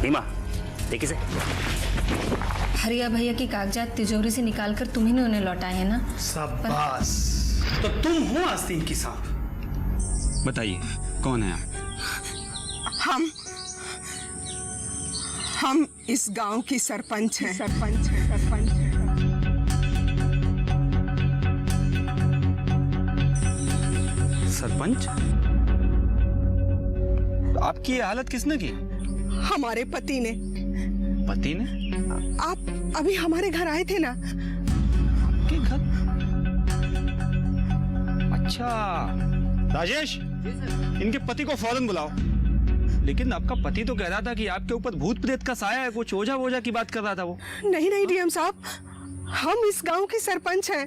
रीमा देख इसे। हरिया भैया की कागजात तिजोरी से निकालकर तुम्ही ने उन्हें लौटाए हैं ना? शाबाश। तो तुम हो आस्तीन की सांप। बताइए कौन है आप? हम इस गांव की सरपंच हैं। सरपंच? आपकी ये हालत किसने की? हमारे पति ने। पति ने? आप अभी हमारे घर आए थे ना? के घर? अच्छा राजेश, इनके पति को फौरन बुलाओ। लेकिन आपका पति तो कह रहा था कि आपके ऊपर भूत प्रेत का साया है, कुछ ओझा वोझा की बात कर रहा था वो। नहीं डीएम साहब, हम इस गांव की सरपंच हैं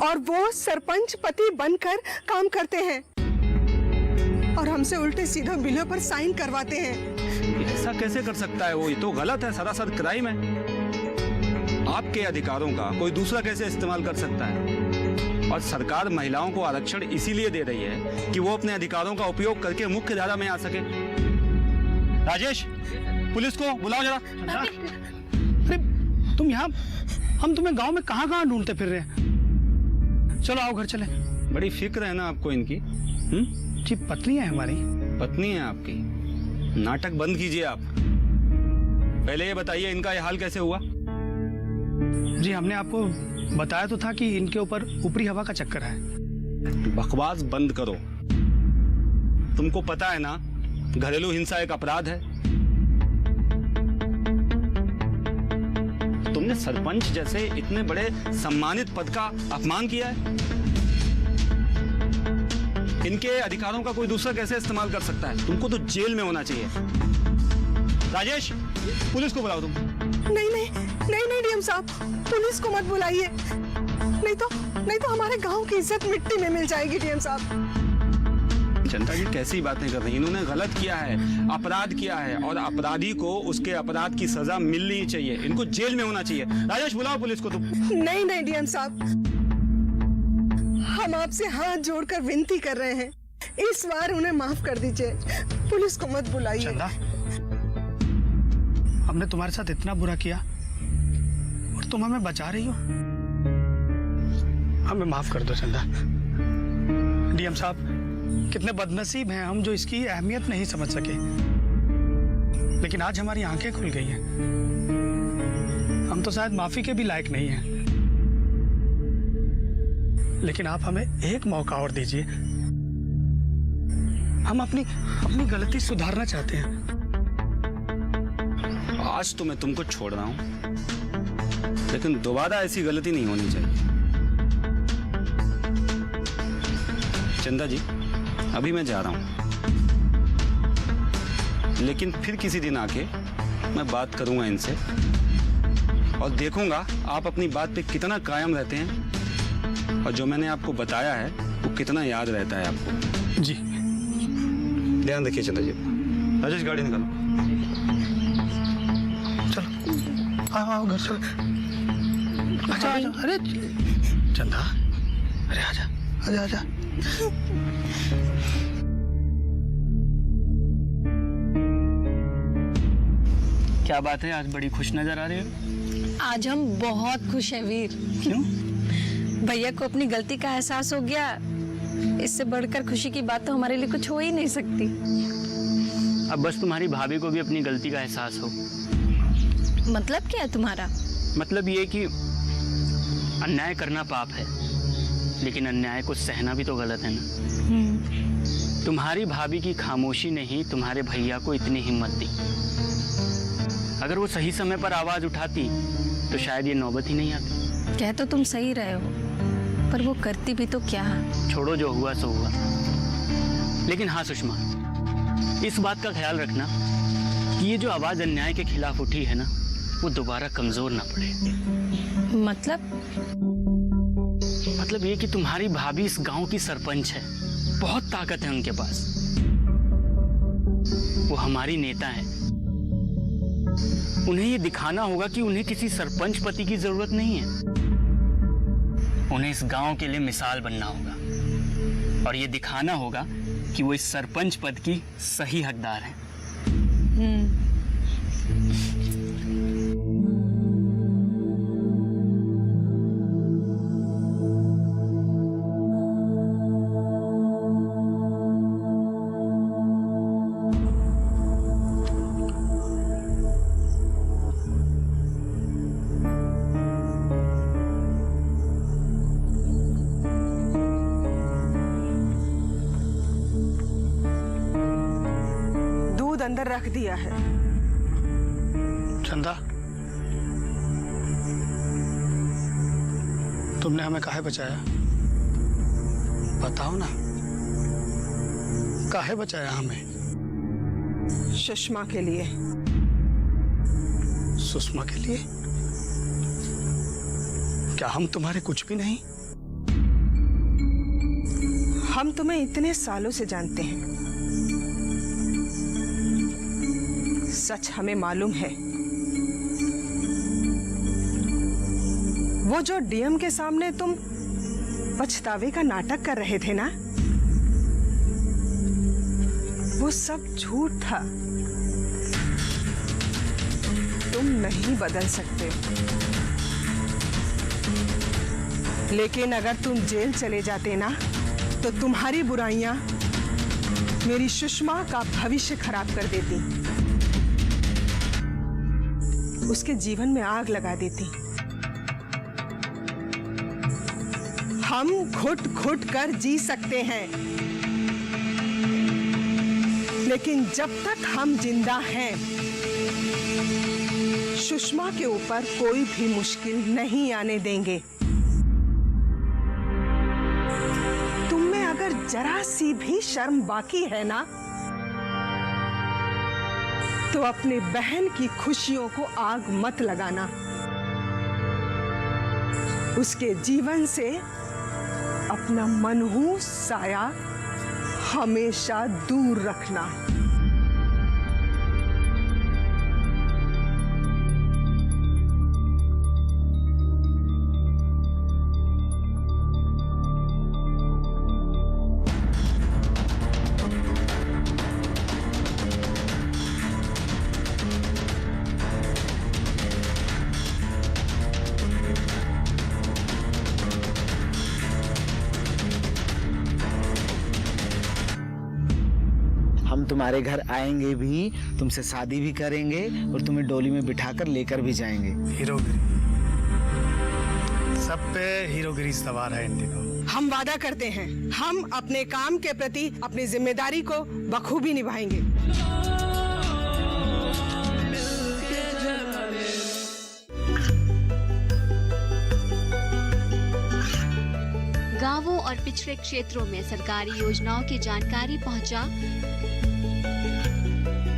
और वो सरपंच पति बनकर काम करते हैं और हमसे उल्टे सीधे बिलों पर साइन करवाते हैं। ऐसा कैसे कर सकता है वो? ये तो गलत है, सरासर क्राइम है। आपके अधिकारों का कोई दूसरा कैसे इस्तेमाल कर सकता है? और सरकार महिलाओं को आरक्षण इसीलिए दे रही है कि वो अपने अधिकारों का उपयोग करके मुख्य धारा में आ सके। राजेश, पुलिस को बुलाओ जरा। अरे तुम यहाँ, हम तुम्हें गांव में कहाँ ढूंढते फिर रहे हैं। चलो आओ घर चले। बड़ी फिक्र है ना आपको इनकी। जी पत्नी है हमारी। पत्नी है आपकी? नाटक बंद कीजिए आप। पहले ये बताइए इनका ये हाल कैसे हुआ? जी हमने आपको बताया तो था कि इनके ऊपर ऊपरी हवा का चक्कर है। बकवास बंद करो। तुमको पता है ना घरेलू हिंसा एक अपराध है। तुमने सरपंच जैसे इतने बड़े सम्मानित पद का अपमान किया है। इनके अधिकारों का कोई दूसरा कैसे इस्तेमाल कर सकता है? तुमको तो जेल में होना चाहिए। राजेश, पुलिस को बुलाओ तुम। नहीं डीएम साहब, पुलिस को मत बुलाइए। नहीं तो हमारे गांव की इज्जत मिट्टी में मिल जाएगी डीएम साहब। जनता जी कैसी बातें कर रही है? इन्होंने गलत किया है, अपराध किया है और अपराधी को उसके अपराध की सजा मिलनी चाहिए। इनको जेल में होना चाहिए। राजेश, बुलाओ पुलिस को तुम। नहीं डीएम साहब, हम आपसे हाथ जोड़कर विनती कर रहे हैं, इस बार उन्हें माफ कर दीजिए। पुलिस को मत बुलाइए। चंदा, हमने तुम्हारे साथ इतना बुरा किया और तुम हमें बचा रही हो। हमें माफ कर दो चंदा। डीएम साहब, कितने बदनसीब हैं हम जो इसकी अहमियत नहीं समझ सके। लेकिन आज हमारी आंखें खुल गई हैं। हम तो शायद माफी के भी लायक नहीं हैं। लेकिन आप हमें एक मौका और दीजिए। हम अपनी गलती सुधारना चाहते हैं। आज तो मैं तुमको छोड़ रहा हूं, लेकिन दोबारा ऐसी गलती नहीं होनी चाहिए। चंदा जी, अभी मैं जा रहा हूं, लेकिन फिर किसी दिन आके मैं बात करूंगा इनसे और देखूंगा आप अपनी बात पे कितना कायम रहते हैं और जो मैंने आपको बताया है वो कितना याद रहता है आपको। जी ध्यान रखिए चंदा जी। राजेश, गाड़ी निकालो। चलो आओ घर चलो। आजा। अरे चंदा, अरे आजा। क्या बात है, आज बड़ी खुश नजर आ रही हो। आज हम बहुत खुश हैं वीर। क्यों? भैया को अपनी गलती का एहसास हो गया। इससे बढ़कर खुशी की बात तो हमारे लिए कुछ हो ही नहीं सकती। अब बस तुम्हारी भाभी को भी अपनी गलती का एहसास हो। मतलब क्या है तुम्हारा? मतलब ये कि अन्याय करना पाप है, लेकिन अन्याय को सहना भी तो गलत है ना। तुम्हारी भाभी की खामोशी ने ही तुम्हारे भैया को इतनी हिम्मत दी। अगर वो सही समय पर आवाज उठाती तो शायद ये नौबत ही नहीं आती। कह तो तुम सही रहे हो, पर वो करती भी तो क्या। छोड़ो, जो हुआ सो हुआ। लेकिन हाँ सुषमा, इस बात का ख्याल रखना कि ये जो आवाज अन्याय के खिलाफ उठी है ना, वो दोबारा कमजोर ना पड़े। मतलब ये कि तुम्हारी भाभी इस गांव की सरपंच है, बहुत ताकत है उनके पास। वो हमारी नेता है। उन्हें ये दिखाना होगा कि उन्हें किसी सरपंच पति की जरूरत नहीं है। उन्हें इस गांव के लिए मिसाल बनना होगा और ये दिखाना होगा कि वो इस सरपंच पद की सही हकदार है। दूध अंदर रख दिया है। चंदा, तुमने हमें काहे बचाया? बताओ ना, काहे बचाया हमें? सुषमा के लिए। सुषमा के लिए? क्या हम तुम्हारे कुछ भी नहीं? हम तुम्हें इतने सालों से जानते हैं, सच हमें मालूम है। वो जो डीएम के सामने तुम पछतावे का नाटक कर रहे थे ना, वो सब झूठ था। तुम नहीं बदल सकते, लेकिन अगर तुम जेल चले जाते ना, तो तुम्हारी बुराइयां मेरी सुषमा का भविष्य खराब कर देती, उसके जीवन में आग लगा देती। हम घुट घुट कर जी सकते हैं, लेकिन जब तक हम जिंदा हैं, सुषमा के ऊपर कोई भी मुश्किल नहीं आने देंगे। तुम में अगर जरा सी भी शर्म बाकी है ना, तो अपने बहन की खुशियों को आग मत लगाना, उसके जीवन से अपना मनहूस साया हमेशा दूर रखना। हम तुम्हारे घर आएंगे भी, तुमसे शादी भी करेंगे और तुम्हें डोली में बिठाकर लेकर भी जाएंगे। हीरोगिरी, सब पे हीरोगिरी सवार है इन दिनों। हम वादा करते हैं, हम अपने काम के प्रति अपनी जिम्मेदारी को बखूबी निभाएंगे। गांवों और पिछड़े क्षेत्रों में सरकारी योजनाओं की जानकारी पहुंचा।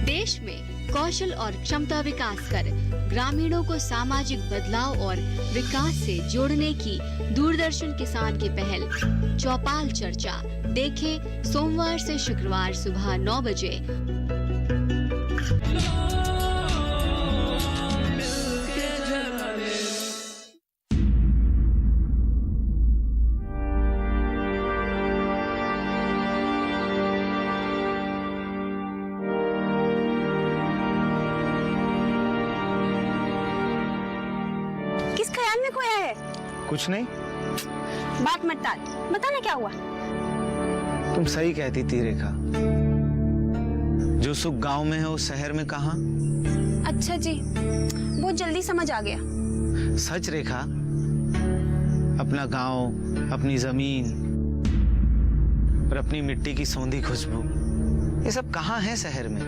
देश में कौशल और क्षमता विकास कर ग्रामीणों को सामाजिक बदलाव और विकास से जोड़ने की दूरदर्शन किसान की पहल चौपाल चर्चा देखें सोमवार से शुक्रवार सुबह 9 बजे। किस ख्याल में खोया है? कुछ नहीं, बात मत टाल, बता ना क्या हुआ। तुम सही कहती थी रेखा, जो सुख गांव में है वो शहर में कहाँ। अच्छा जी, बहुत जल्दी समझ आ गया। सच रेखा, अपना गांव, अपनी जमीन और अपनी मिट्टी की सौंधी खुशबू, ये सब कहाँ है शहर में।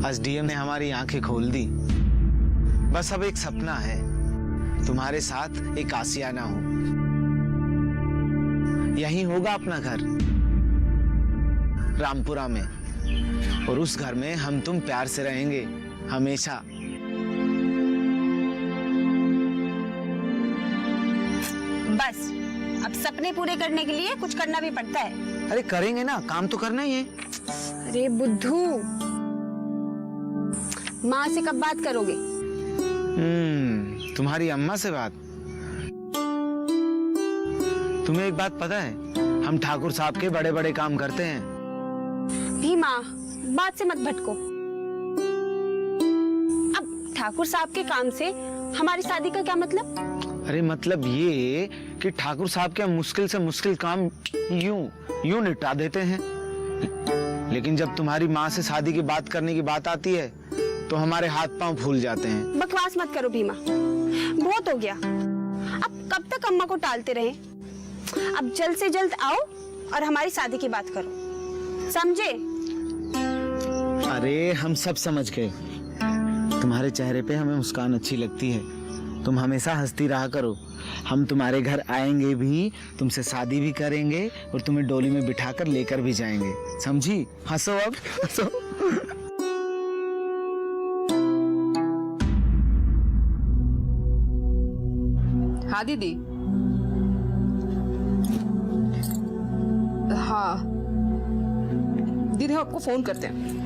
आज डीएम ने हमारी आंखें खोल दी। बस अब एक सपना है, तुम्हारे साथ एक आशियाना हो। यहीं होगा अपना घर, रामपुरा में, और उस घर में हम तुम प्यार से रहेंगे हमेशा। बस अब सपने पूरे करने के लिए कुछ करना भी पड़ता है। अरे करेंगे ना, काम तो करना ही है। अरे बुद्धू, माँ से कब बात करोगे? तुम्हारी अम्मा से बात। तुम्हें एक बात पता है, हम ठाकुर साहब के बड़े बड़े काम करते हैं। भी माँ, बात से मत भटको। अब ठाकुर साहब के काम से हमारी शादी का क्या मतलब? अरे मतलब ये कि ठाकुर साहब के मुश्किल से मुश्किल काम यूं निपटा देते हैं, लेकिन जब तुम्हारी माँ से शादी की बात करने की बात आती है तो हमारे हाथ पांव फूल जाते हैं। बकवास मत करो भीमा, बहुत हो गया। अब कब तक अम्मा को टालते रहे? अब जल्द से जल्द आओ और हमारी शादी की बात करो, समझे? अरे हम सब समझ गए, तुम्हारे चेहरे पे हमें मुस्कान अच्छी लगती है, तुम हमेशा हंसती रहा करो। हम तुम्हारे घर आएंगे भी, तुमसे शादी भी करेंगे और तुम्हें डोली में बिठाकर लेकर भी जाएंगे, समझी? हंसो अब, हंसो। हाँ दीदी। हाँ दीदी, हम आपको फोन करते हैं।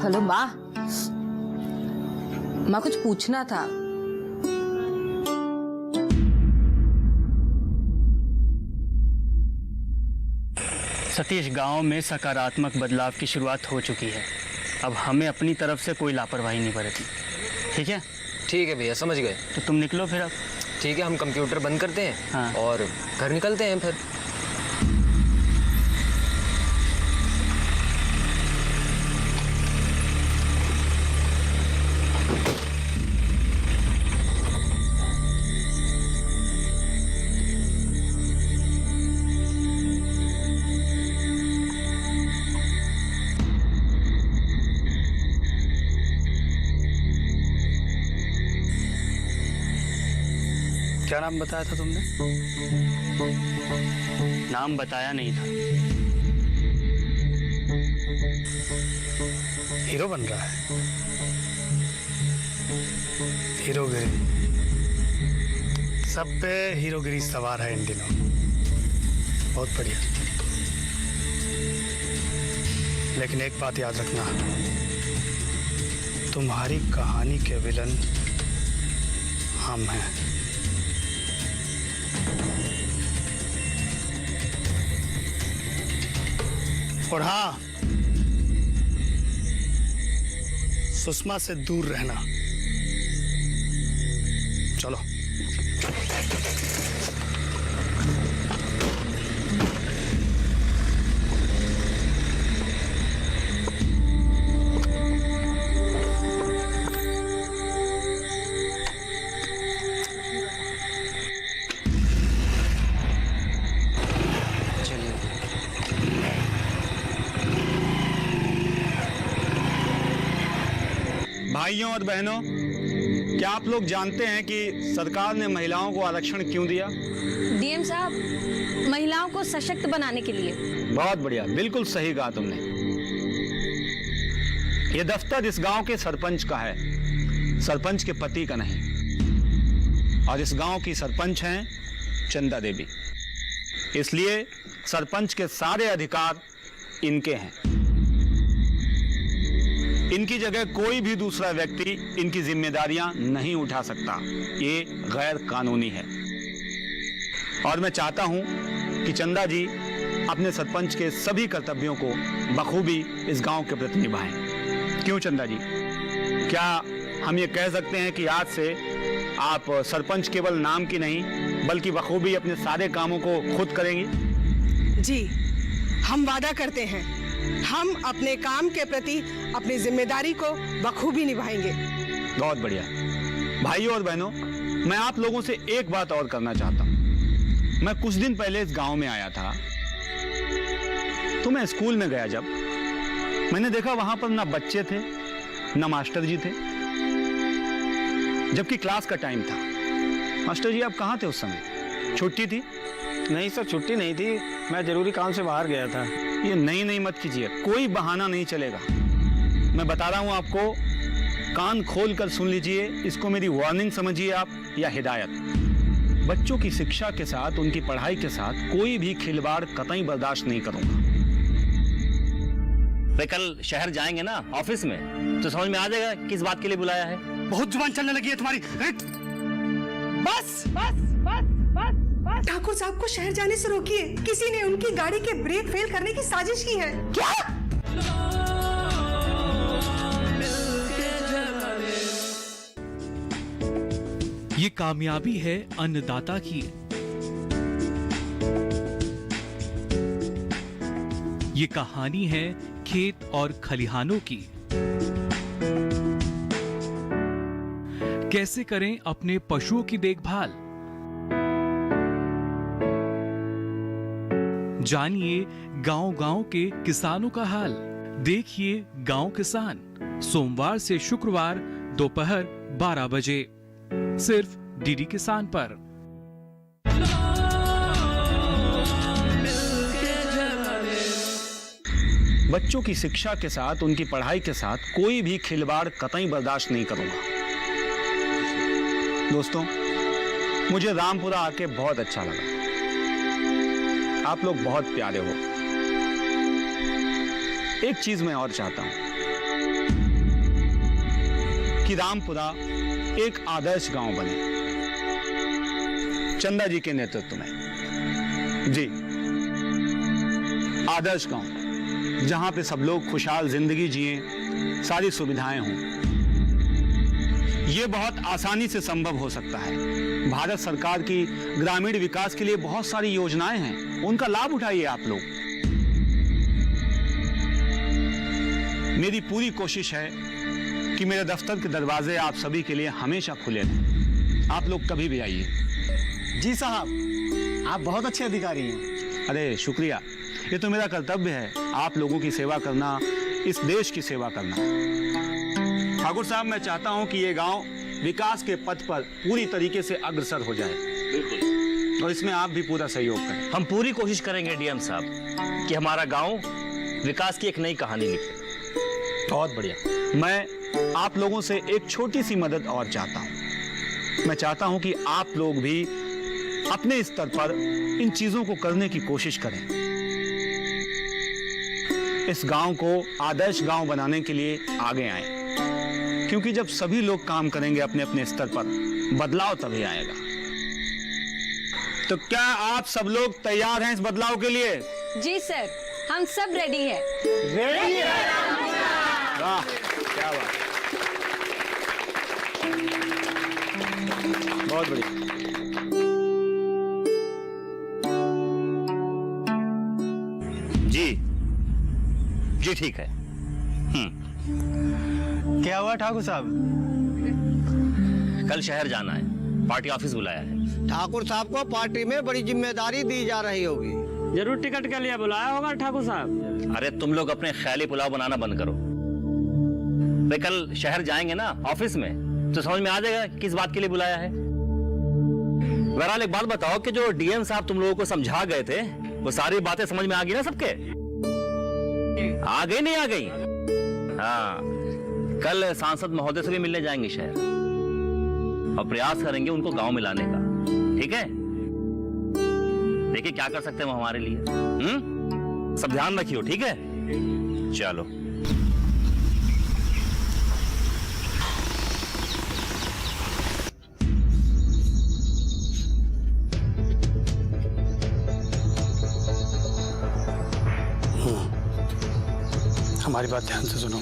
हेलो माँ, माँ कुछ पूछना था। सतीश, गांव में सकारात्मक बदलाव की शुरुआत हो चुकी है। अब हमें अपनी तरफ से कोई लापरवाही नहीं बरतनी, ठीक है? ठीक है भैया, समझ गए। तो तुम निकलो फिर अब। ठीक है, हम कंप्यूटर बंद करते हैं। हाँ। और घर निकलते हैं फिर। क्या नाम बताया था तुमने? नाम बताया नहीं था। हीरो बन रहा है, हीरोगिरी। सब पे हीरोगिरी सवार है इन दिनों। बहुत बढ़िया, लेकिन एक बात याद रखना, तुम्हारी कहानी के विलन हम हैं। और हाँ, सुषमा से दूर रहना। चलो। भाइयों और बहनों, क्या आप लोग जानते हैं कि सरकार ने महिलाओं को आरक्षण क्यों दिया? डीएम साहब, महिलाओं को सशक्त बनाने के लिए। बहुत बढ़िया, बिल्कुल सही कहा तुमने। ये दफ्तर इस गांव के सरपंच का है, सरपंच के पति का नहीं। और इस गांव की सरपंच हैं चंदा देवी, इसलिए सरपंच के सारे अधिकार इनके हैं। इनकी जगह कोई भी दूसरा व्यक्ति इनकी जिम्मेदारियां नहीं उठा सकता। ये गैर कानूनी है। और मैं चाहता हूं कि चंदा जी अपने सरपंच के सभी कर्तव्यों को बखूबी इस गांव के प्रति निभाएं। क्यों चंदा जी, क्या हम ये कह सकते हैं कि आज से आप सरपंच केवल नाम की नहीं बल्कि बखूबी अपने सारे कामों को खुद करेंगी? जी, हम वादा करते हैं, हम अपने काम के प्रति अपनी जिम्मेदारी को बखूबी निभाएंगे। बहुत बढ़िया। भाइयों और बहनों, मैं आप लोगों से एक बात और करना चाहता हूँ। मैं कुछ दिन पहले इस गांव में आया था, तो मैं स्कूल में गया जब मैंने देखा वहां पर ना बच्चे थे ना मास्टर जी थे, जबकि क्लास का टाइम था। मास्टर जी आप कहाँ थे उस समय? छुट्टी थी? नहीं सर, छुट्टी नहीं थी, मैं जरूरी काम से बाहर गया था। ये नहीं मत कीजिए, कोई बहाना नहीं चलेगा। मैं बता रहा हूं आपको, कान खोल कर सुन लीजिए, इसको मेरी वार्निंग समझिए आप या हिदायत। बच्चों की शिक्षा के साथ, उनकी पढ़ाई के साथ कोई भी खिलवाड़ कतई बर्दाश्त नहीं करूंगा। वे कल शहर जाएंगे ना ऑफिस में, तो समझ में आ जाएगा किस बात के लिए बुलाया है। बहुत जुबान चलने लगी है तुम्हारी। बस बस बस बस बस। ठाकुर साहब को शहर जाने से रोकिए, किसी ने उनकी गाड़ी के ब्रेक फेल करने की साजिश की है। क्या? ये कामयाबी है अन्नदाता की। ये कहानी है खेत और खलिहानों की। कैसे करें अपने पशुओं की देखभाल, जानिए गांव-गांव के किसानों का हाल। देखिए गांव किसान, सोमवार से शुक्रवार दोपहर 12 बजे सिर्फ डीडी किसान पर। बच्चों की शिक्षा के साथ, उनकी पढ़ाई के साथ कोई भी खिलवाड़ कतई बर्दाश्त नहीं करूंगा। दोस्तों, मुझे रामपुरा आके बहुत अच्छा लगा। आप लोग बहुत प्यारे हो। एक चीज मैं और चाहता हूं कि रामपुरा एक आदर्श गांव बने, चंदा जी के नेतृत्व में। जी, आदर्श गांव, जहां पे सब लोग खुशहाल जिंदगी जिए, सारी सुविधाएं हों। यह बहुत आसानी से संभव हो सकता है। भारत सरकार की ग्रामीण विकास के लिए बहुत सारी योजनाएं हैं, उनका लाभ उठाइए आप लोग। मेरी पूरी कोशिश है कि मेरे दफ्तर के दरवाजे आप सभी के लिए हमेशा खुले रहें। आप लोग कभी भी आइए। जी साहब, आप बहुत अच्छे अधिकारी हैं। अरे शुक्रिया, ये तो मेरा कर्तव्य है, आप लोगों की सेवा करना, इस देश की सेवा करना। ठाकुर साहब, मैं चाहता हूं कि ये गांव विकास के पथ पर पूरी तरीके से अग्रसर हो जाए। बिल्कुल। और इसमें आप भी पूरा सहयोग करें। हम पूरी कोशिश करेंगे डीएम साहब कि हमारा गांव विकास की एक नई कहानी लिखे। बहुत बढ़िया। मैं आप लोगों से एक छोटी सी मदद और चाहता हूं। मैं चाहता हूं कि आप लोग भी अपने स्तर पर इन चीजों को करने की कोशिश करें। इस गांव को आदर्श गांव बनाने के लिए आगे आएं, क्योंकि जब सभी लोग काम करेंगे अपने अपने स्तर पर, बदलाव तभी आएगा। तो क्या आप सब लोग तैयार हैं इस बदलाव के लिए? जी सर, हम सब रेडी हैं। रेडी है? वाह, क्या बात। बहुत बढ़िया। जी जी, ठीक है। क्या हुआ ठाकुर साहब? कल शहर जाना है, पार्टी ऑफिस बुलाया है। ठाकुर साहब को पार्टी में बड़ी जिम्मेदारी दी जा रही होगी। जरूर टिकट के लिए बुलाया होगा ठाकुर साहब। अरे तुम लोग अपने ख्याली पुलाव बनाना बंद करो। वे कल शहर जाएंगे ना ऑफिस में, तो समझ में आ जाएगा किस बात के लिए बुलाया है। बहरहाल एक बात बताओ कि जो डीएम साहब तुम लोगों को समझा गए थे, वो सारी बातें समझ में आ गई ना सबके? आ गई नहीं आ गई? हाँ, कल सांसद महोदय से भी मिलने जाएंगे शहर और प्रयास करेंगे उनको गांव में लाने का। ठीक है? देखिए क्या कर सकते हैं वो हमारे लिए। सब ध्यान रखियो, ठीक है? चलो। हमारी बात ध्यान से सुनो।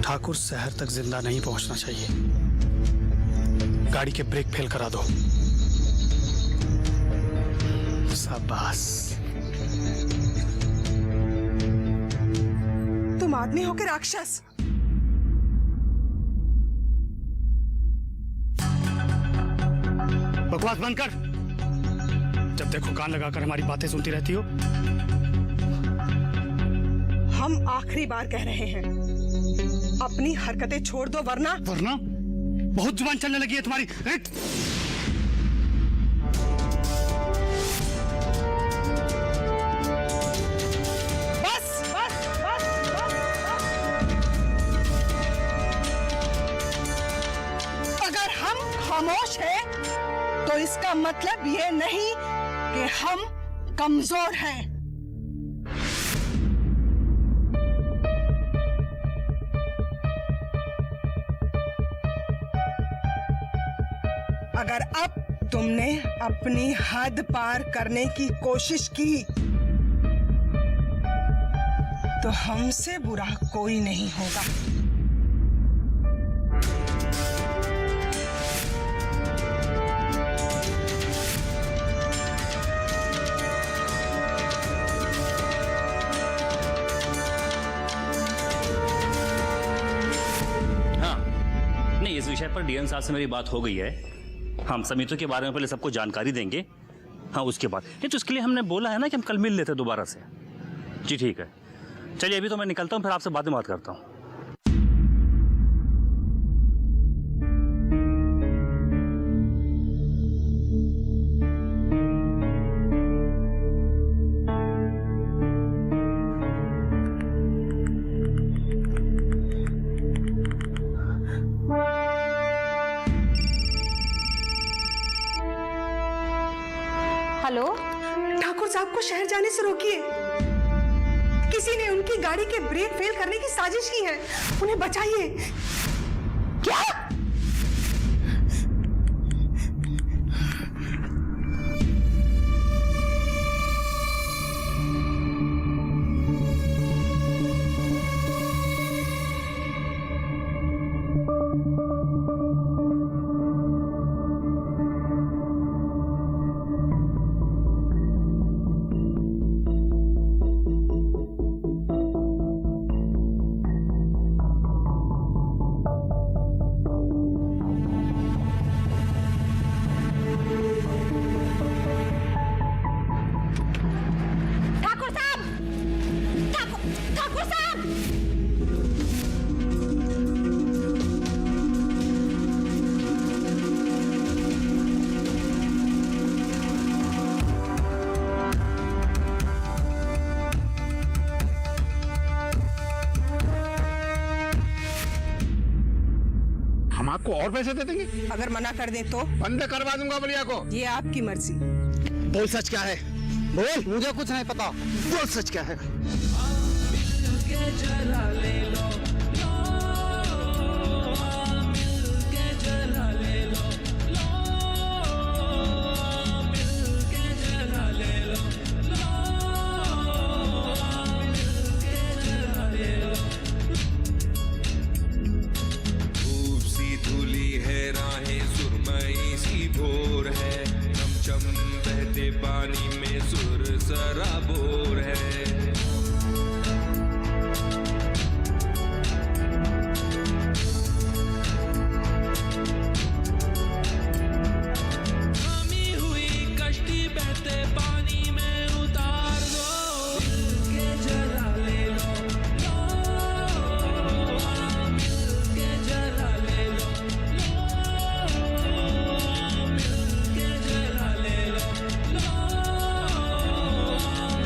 ठाकुर शहर तक जिंदा नहीं पहुंचना चाहिए। गाड़ी के ब्रेक फेल करा दो। शाबाश। तुम आदमी होकर राक्षस। बकवास बंद कर। जब देखो कान लगाकर हमारी बातें सुनती रहती हो। हम आखिरी बार कह रहे हैं, अपनी हरकतें छोड़ दो वरना बहुत जुबान चलने लगी है तुम्हारी। बस बस बस बस। अगर हम खामोश हैं तो इसका मतलब ये नहीं कि हम कमजोर हैं। अगर अब तुमने अपनी हद पार करने की कोशिश की तो हमसे बुरा कोई नहीं होगा। नहीं, इस विषय पर डीएम साहब से मेरी बात हो गई है। हम समितियों के बारे में पहले सबको जानकारी देंगे। हाँ, उसके बाद नहीं तो उसके लिए हमने बोला है ना कि हम कल मिल लेते दोबारा से। जी ठीक है, चलिए अभी तो मैं निकलता हूँ, फिर आपसे बाद में बात करता हूँ। हेलो, ठाकुर साहब को शहर जाने से रोकिए। किसी ने उनकी गाड़ी के ब्रेक फेल करने की साजिश की है। उन्हें बचाइए। क्या? हम आपको और पैसे दे देंगे। अगर मना कर दे तो बंद करवा दूंगा बलिया को। ये आपकी मर्जी। बोल सच क्या है? बोल। मुझे कुछ नहीं पता। बोल सच क्या है? पानी में सुर सरा